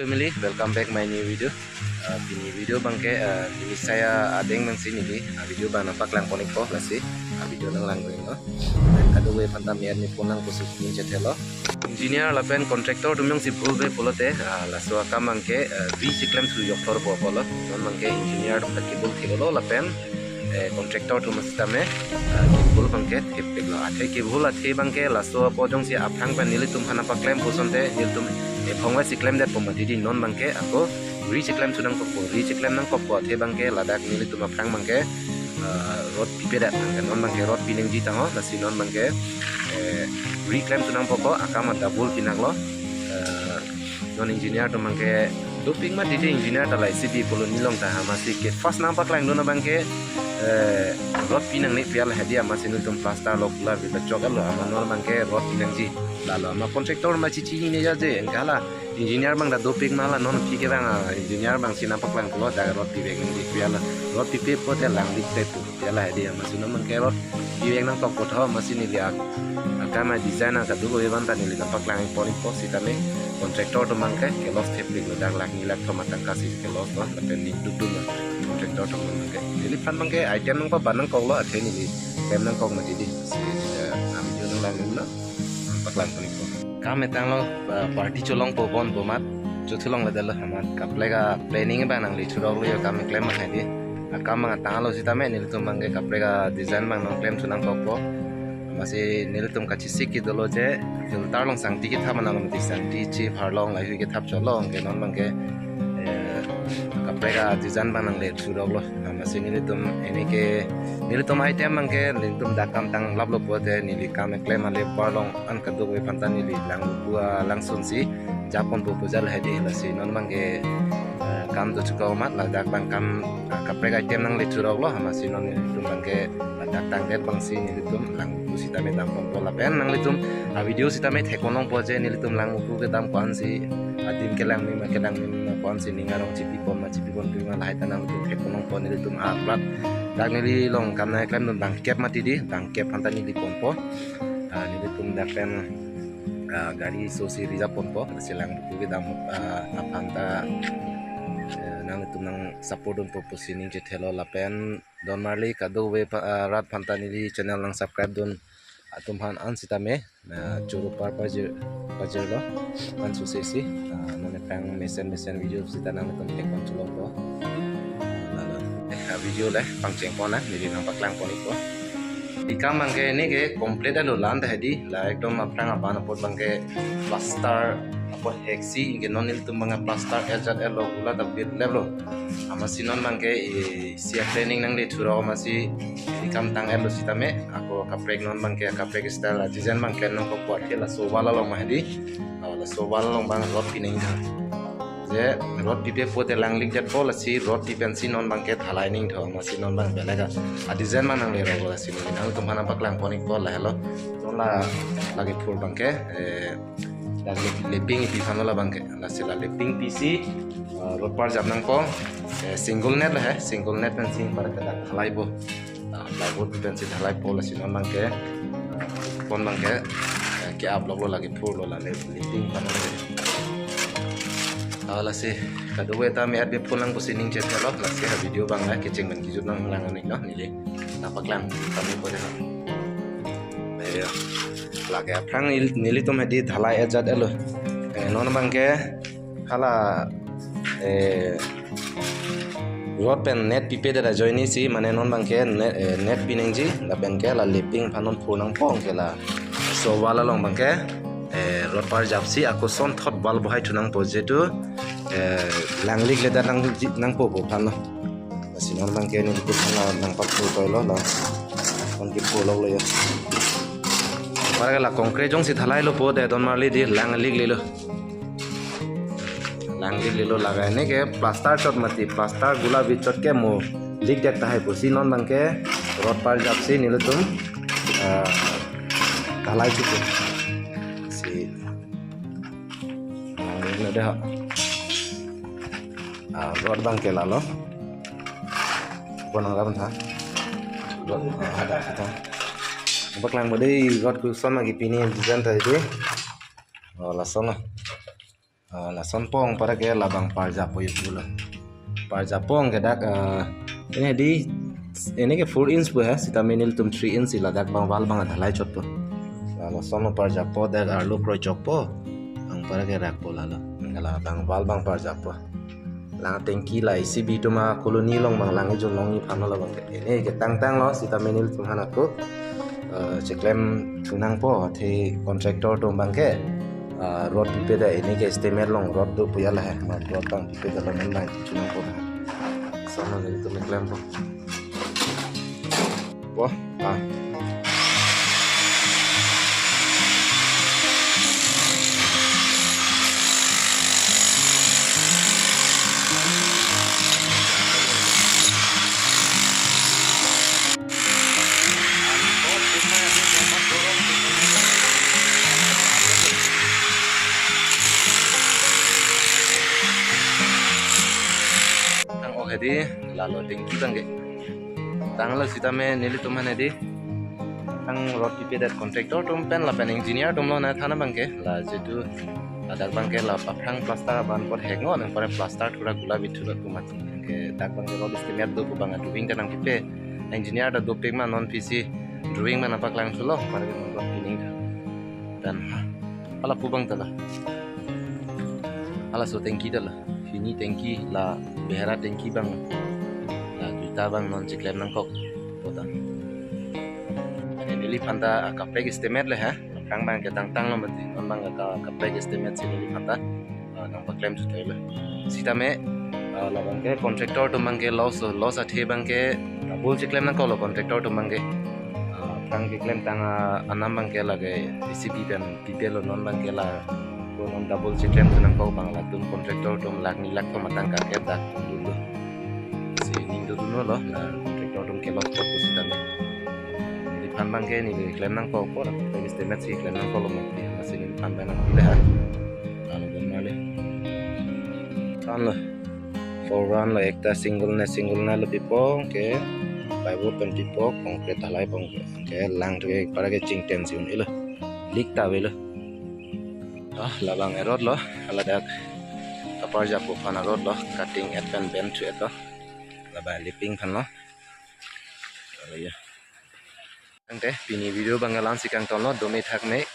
Family, welcome back my new video. Ini video bangke ini saya adeng mangsi ini video bang nampak lang konik po lasi video nang lang ring no. Kado we pantam yer ni punang khusus ni cetelo. Engineer lapen kontraktor tumyong si bulbe polote laso akam bangke V-cyclem su yoktor po polo. Non bangke engineer takibul thilo lapen kontraktor tu mastame kibul bangke kipiglo athe kibul athe bangke laso pojong si aphang pan nili tum hana paklem pusonte nil tum phongwa cyclem dat pomati non bangke ako recyclem sunang ko recyclem nang ko athe bangke ladak nili tum aphang bangke rod pipeda non bangke rod pining ji tango lasi non bangke reclaim sunang poko akama double pinaglo non engineer tu bangke doping ma didi engineer dalai city polo nilong ta masih ke first nampak lang dona bangke rod pinang ni pial hadiah masih nutum plaster lokula bila jogal lo amanor bangke rod pinang ji lalu ama kontraktor ma cici ini aja engkala engineer bang da doping mala non pikir bang engineer bang si nampak lang polo da rod pibeng ni pial rod pipe pote lang dikte tu pial hadiah masih non bangke rod pibeng nang tok potho masih ni liak kama designer ka dugo evan ta ni nampak lang poni posi tame kontraktor tu mangke ke los teplik lo dak lak nilak tomatang kasih ke los no tapi ni dudul kontraktor tu mangke jadi pan mangke item nang pa banang kong lo athe ni kem nang kong mati di si am jo nang lang no nampak lang poni ko kame tang lo party cholong po bon bo mat jo thulong la dal hamat kaplega planning ba nang li thurok lo yo kame claim ma di kama tang lo si tame ni tu mangke kaplega design bang nang claim sunang kok po masih niltum kaci sikit dulu je filter long sang dikit thap manang mati sang di chip harlong lai hui thap cholong ke non bangke kaprega design banang le thurok lo masih niltum ini ke niltum item bangke niltum dakam tang lab lo pote nili kame claim ale parlong an kadu we pantan nili lang bua langsung si japon bu pujal hedi lasi non bangke kam tu cukup mat lah dak bang kam kaprega item nang le thurok lo masih non niltum bangke dak tang det bangsi niltum lang sita me dam pon pola pen nang litum video sita me thekonong poje ni litum lang uku ke dam kwan si adim ke lang mi ma kwan si ningarong chipi pon tu ma lai tanang litum thekonong pon ni litum a plat dak ni long kam na klam dum dang kep mati di dang kep hantan ni pon po ni litum dak pen gari so si riza pon po silang uku ke dam apanta nang litum nang support dun purpose ni je thelo la pen don marli kado we rat phantani di channel nang subscribe dun atum han an sitame churu par pajir lo an su sesi nane pang mesen video sita nang tum te kontrol ko lalu video le pangcheng pona ni nang paklang poni ko ikam mangke ni ke complete lo land hedi la ekdom aprang abana pot mangke plaster apa hexi inge nonil tum manga plaster ezat elo gula da bit level amasi non mangke sia training nang le thuro amasi ikam tang elo sitame ako kapreg non mangke kapreg style design mangke non ko pot la so wala lo mahdi la so wala lo bang rot pining je rot pipe pote lang ling jet bol si rot pipensi non bangke thalai ning tho amasi non bang belega a design man nang le ro la si nang tum hana paklang ponik bol la hello la lagi full bangke dan leping pi phanola bangke la sila leping PC rod par jam nang ko single net la single net pen sing par kada thalai bo plywood pen si thalai po la sinon bangke pon bangke ke upload lo lagi full lo la leping phanola ala si kado we ta me at be pulang ko sining chat lo la si video bang la kecing ban kijut nang lang ni no ni le napaklang kami po de ya lage aprang nili tum hedi dhalai ezat elo non bangke khala rod pen net pipe da joini si mane non bangke net pining ji la bangke la leping phanon phunang pong ke la so wala long bangke rod par japsi ako son thot bal bohai thunang projetu langlik leda nang po phan no sinon bangke ni ku phana nang pak pu toilo la kon ki pu lo ya para la concrete jong si thalai lo po de don marli di langlik le lo laga ne ke plaster chot mati plaster gula bi chot ke mo lik dak ta hai pusi non bangke rod par japsi nilutum thalai chu si ne de rod bangke la lo bonang ban tha rod ada kita baklang bodi rod ku son magi pini design ta ide la son la son pong para ke labang parja po yu lo parja pong ke dak ini ke 4 inch po hai sita menil tum 3 inch la dak bang wal bang dhalai chot po la son parja po dak arlo pro chop po ang para ke rak po la lo ngala bang wal bang parja po lang tengki la isi bi tuma koloni long bang lang jong long ni phano la bang ini ke tang tang lo sita menil tum hana ko ceklem tunang po the contractor tum bang ke rod pipe da ini ke estimate long rod do puya la hai ma rod bang pipe da long nang tunang po sama ni tum ceklem po wah jadi lalu tinggi bangke tanggal sita me nili tumane di tang rod pipe dat kontraktor tum pen la pen engineer tum lo na thana bangke la jetu adak bangke la paprang plaster ban por hengo nang pare plaster thura gula bitu la kumat ke dak bangke rod estimate do banga drawing kanang pipe engineer da do pek ma non pc drawing ma napak lang sulo pare non pining dan ala pubang tala ala so tinggi tala ini tangki la behara tangki bang la juta bang non ciklem nang kok potan ini panta kapek estimate le ha kang bang ke tang tang lo mati non bang ka kapek estimate sini panta nang pa claim juta le sita me la bang ke contractor to bang ke loss athe bang ke double ciklem nang ko lo contractor to bang ke kang ke claim tang anam bang ke la ke PCB kan PPL non bang ke la non double chicken tunang kau bang lah tum kontraktor tum lak nilak tu matang kaget dah dulu si ning dulu loh lah kontraktor tum kelot kot tu sitan jadi pan bang ke ni klaim nang kau kor tapi estimate si klaim nang kau lo mati masih ni pan bang nang pilih ha kalau benar le kan lah for run lah ekta single na lebih pong ke fiber pen tipo konkret halai pong ke lang tu ke para ke ching tension ilo leak ta welo labang erod lo aladak kapar japo pan erod lo cutting advan bend to eto labang lipping pan lo ya ante pini video bangalan sikang ton lo domi thak me